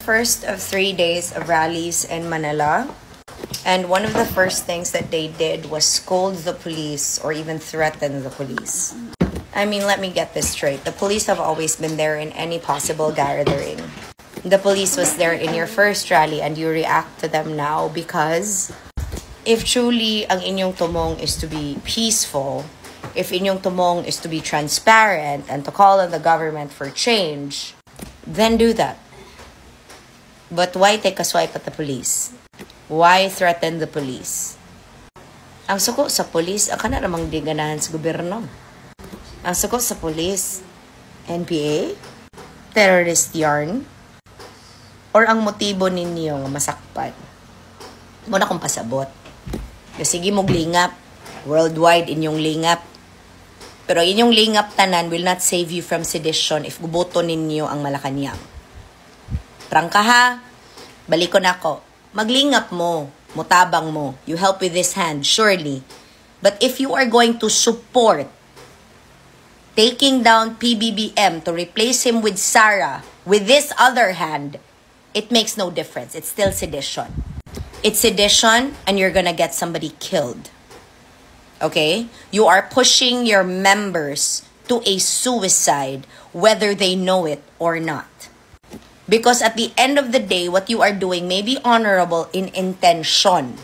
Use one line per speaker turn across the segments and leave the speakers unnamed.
First of 3 days of rallies in Manila. And one of the first things that they did was scold the police or even threaten the police. I mean, let me get this straight. The police have always been there in any possible gathering. The police was there in your first rally and you react to them now because if truly ang inyong tumong is to be peaceful, if inyong tumong is to be transparent and to call on the government for change, then do that. But why take a swipe at the police? Why threaten the police? Ang suko sa police, aka na namang di ganahan sa gobyerno. Ang suko sa police, NPA, terrorist yarn, or ang motibo ninyo masakpan. Muna kong pasabot. Sige mong lingap, worldwide inyong lingap. Pero inyong lingap tanan will not save you from sedition if guboto ninyo ang Malacanang. Prangka ha, balik ko na ako. Maglingap mo, mutabang mo. You help with this hand, surely. But if you are going to support taking down PBBM to replace him with Sara, with this other hand, it makes no difference. It's still sedition. It's sedition and you're gonna get somebody killed. Okay? You are pushing your members to a suicide whether they know it or not. Because at the end of the day, what you are doing may be honorable in intention.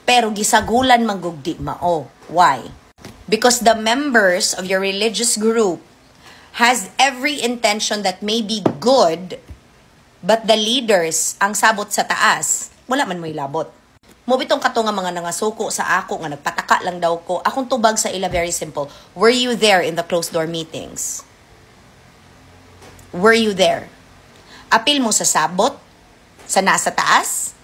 Pero gisagulan manggugdi mao. Why? Because the members of your religious group has every intention that may be good, but the leaders, ang sabot sa taas, wala man may labot. Mubitong kato nga mga nangasuko sa ako nga nagpataka lang daw ko. Akong tubag sa ila very simple. Were you there in the closed door meetings? Were you there? Apil mo sa sabot, sa nasa taas.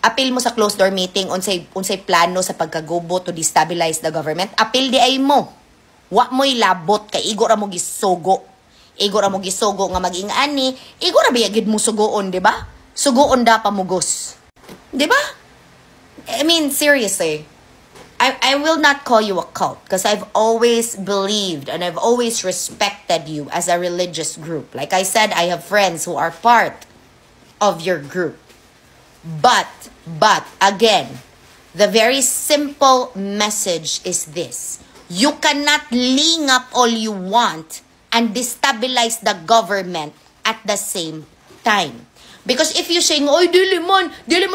Apil mo sa closed door meeting unsay plano sa pagkagubo to destabilize the government. Apil di ay mo. Wa mo'y labot kay igo ra mo gisugo. Igo ra mo gisugo nga maging ani. Igo ra bayagid mo sugoon, di ba? Sugoon da pamugos. Di ba? I mean, seriously. I will not call you a cult because I've always believed and I've always respected you as a religious group. Like I said, I have friends who are part of your group. But, again, the very simple message is this. You cannot ling up all you want and destabilize the government at the same time. Because if you say, oy, dili man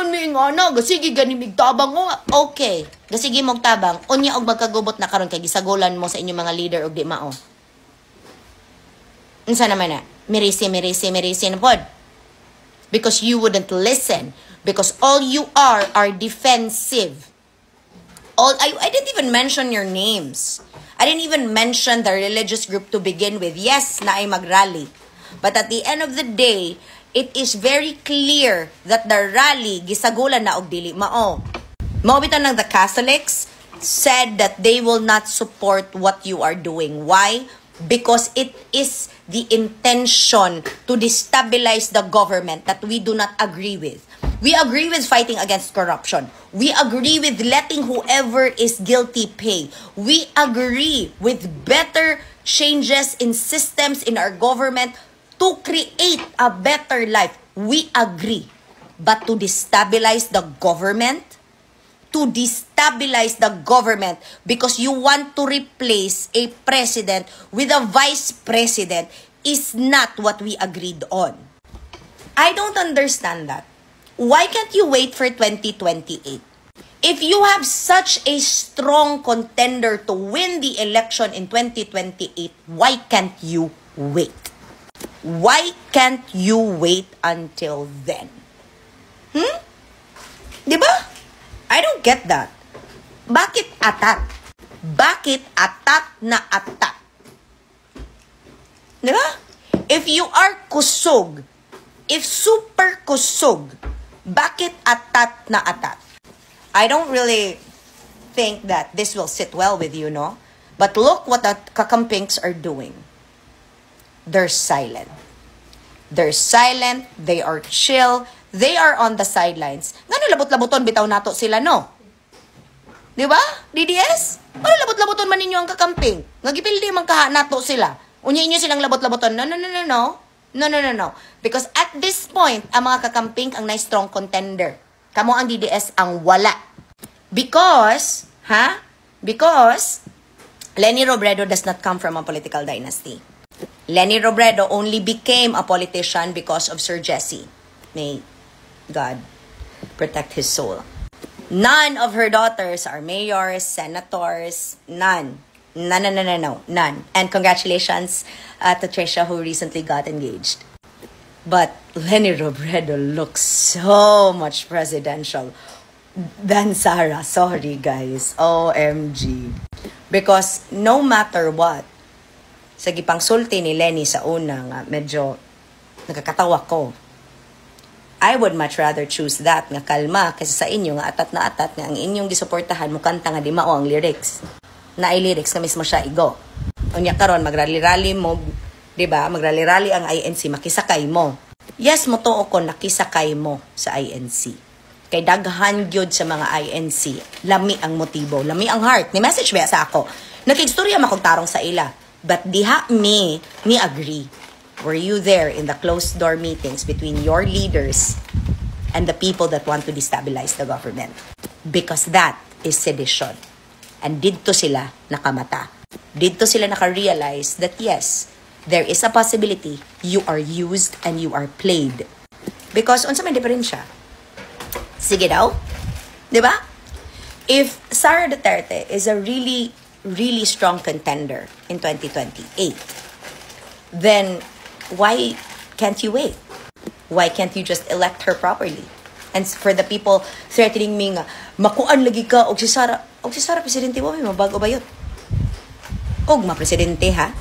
may ingana, gasigi ganimig tabang mo. Okay, gasigi mong tabang, unya og magkagubot na karon kay gisagulan mo sa inyong mga leader og di mao. Unsa naman na? Mirisi na pod. Because you wouldn't listen. Because all you are defensive. I didn't even mention your names. I didn't even mention the religious group to begin with. Yes, na ay magrally. But at the end of the day, it is very clear that the rally gisagulan na og dili mao. Mao bitaw ng the Catholics said that they will not support what you are doing. Why? Because it is the intention to destabilize the government that we do not agree with. We agree with fighting against corruption. We agree with letting whoever is guilty pay. We agree with better changes in systems in our government to create a better life. We agree. But to destabilize the government, because you want to replace a president with a vice president is not what we agreed on. I don't understand that. Why can't you wait for 2028? If you have such a strong contender to win the election in 2028, why can't you wait? Why can't you wait until then? Diba? I don't get that. Bakit atat? Bakit atat na atat? Diba? If you are kusog, if super kusog, bakit atat na atat? I don't really think that this will sit well with you, no? But look what the kakampinks are doing. They're silent. They're silent. They are chill. They are on the sidelines. Ngano labot-laboton bitaw nato sila, no? Di ba? DDS? Ano labot-laboton man ninyo ang kakamping? Ngagipildi man kaha nato sila. Unya inyo silang labot-laboton. No. No, no, no, no. Because at this point, ang mga kakamping ang na-strong contender. Kamo ang DDS ang wala. Because Leni Robredo does not come from a political dynasty. Leni Robredo only became a politician because of Sir Jesse. May God protect his soul. None of her daughters are mayors, senators, none. None. And congratulations to Trisha who recently got engaged. But Leni Robredo looks so much presidential than Sarah. Sorry guys. OMG. Because no matter what, sa gipang sulti ni Leni sa una nga, medyo nakakatawa ko. I would much rather choose that nga kalma kasi sa inyo nga atat na atat nga ang inyong gisuportahan mo kanta nga di mao ang lyrics. Na ay lyrics nga mismo siya igo. Unya karon magrally-rally mo, di ba? Magrally-rally ang INC, makisakay mo. Yes, mo to ko nakisakay mo sa INC. Kay daghan gyud sa mga INC, lami ang motibo, lami ang heart. Ni message ba sa ako? Nakigstorya makog tarong sa ila. But diha me agree. Were you there in the closed door meetings between your leaders and the people that want to destabilize the government? Because that is sedition. And didto sila nakamata. Didto sila naka-realize that yes, there is a possibility you are used and you are played. Because unsa man diferensya? Sige daw. 'Di ba? If Sara Duterte is a really strong contender in 2028, then why can't you wait? Why can't you just elect her properly? And for the people threatening me nga, makuan lagi ka og si Sara presidente mo, may mabago ba yun? Og ma-presidente ha?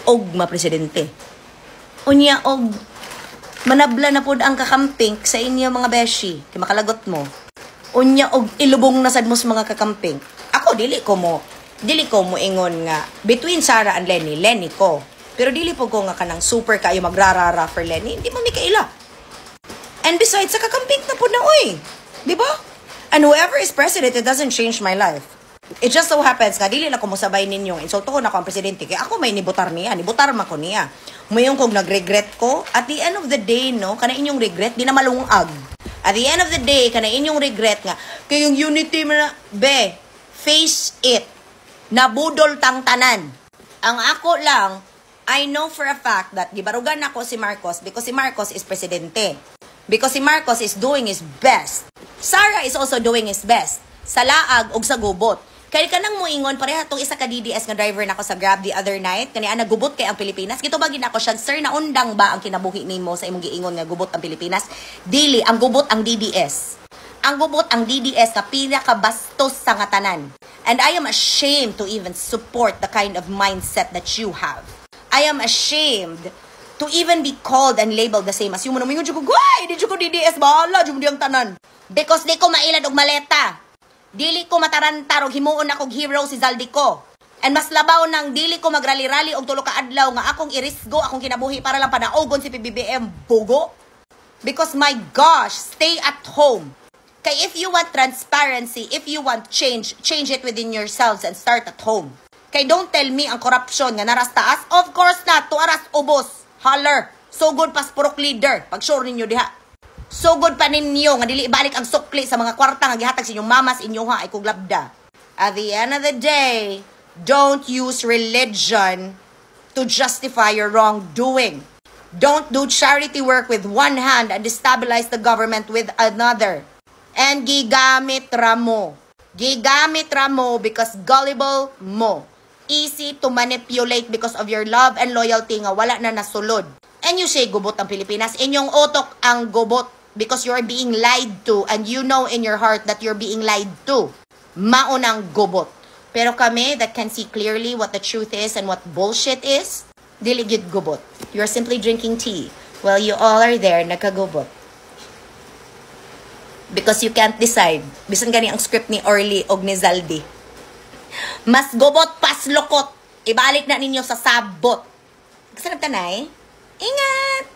Og ma-presidente. Unya og manabla na pod ang kakamping sa inyo mga beshi, kay makalagot mo. Unya og ilubong na sad mo sa mga kakamping. Ako dili ko mo ingon nga between Sara and Leni ko. Pero dili po ko nga kanang super kayo magrarara for Leni, hindi mo mi kaila. And besides, sa kakamping na po na, oy. Diba? And whoever is president, it doesn't change my life. It just so happens, nga, dili na ko musabay ninyo. Insulto ko na ako ang presidente. Kaya ako may nibutar niya. Nibutar ma ko niya. Mayroon kong nag-regret ko. At the end of the day, no, kana inyong regret, di na malungag. At the end of the day, kana inyong regret nga, kayong unity mo na, be, face it. Nabudol tang tanan. Ang ako lang, I know for a fact that gibarugan ako si Marcos because si Marcos is presidente. Because si Marcos is doing his best. Sara is also doing his best. Sa laag o sa gubot. Kaya ka nang muingon, pareha itong isa ka DDS nga driver na ako sa Grab the other night. Kaya nagubot kay ang Pilipinas. Kito ba ginako siya, sir, naundang ba ang kinabuhi nimo sa imong giingon nga gubot ang Pilipinas? Dili, ang gubot ang DDS. Ang gubot ang DDS na pila ka bastos sa ngatanan. And I am ashamed to even support the kind of mindset that you have. I am ashamed to even be called and labeled the same as you. Manamingon dyan ko, guay, di dyan ko DDS, bahala, dyan mo diyang tanan. Because di ko mailad og maleta. Dili ko matarantar og himuon akong hero si Zaldico. And mas labaw nang dili ko magrali-rali og tulo ka adlaw nga akong irisgo akong kinabuhi para lang panaogon si PBBM bugo. Because my gosh, stay at home. Kay if you want transparency, if you want change it within yourselves and start at home. Kay don't tell me ang korupsyon nga naras taas. Of course not, to aras ubos. Holler. So good pas purok leader. Pag sure ninyo diha. So good pa ninyo nga dili ibalik ang sukli sa mga kwarta nga gihatag sa inyong mamas inyoha ay kuglabda. At the end of the day, don't use religion to justify your wrongdoing. Don't do charity work with one hand and destabilize the government with another. And gigamit ramo. Gigamit ramo because gullible mo. Easy to manipulate because of your love and loyalty nga wala na nasulod. And you say gubot ang Pilipinas, inyong utok ang gubot because you're being lied to and you know in your heart that you're being lied to. Maunang gubot. Pero kami that can see clearly what the truth is and what bullshit is, dili gyud gubot. You're simply drinking tea while you all are there nagkagubot. Because you can't decide. Bisan gani ang script ni Orly og ni Zaldi. Mas gubot, pas lukot. Ibalik na ninyo sa sabot. Kasi nagtanay, ingat!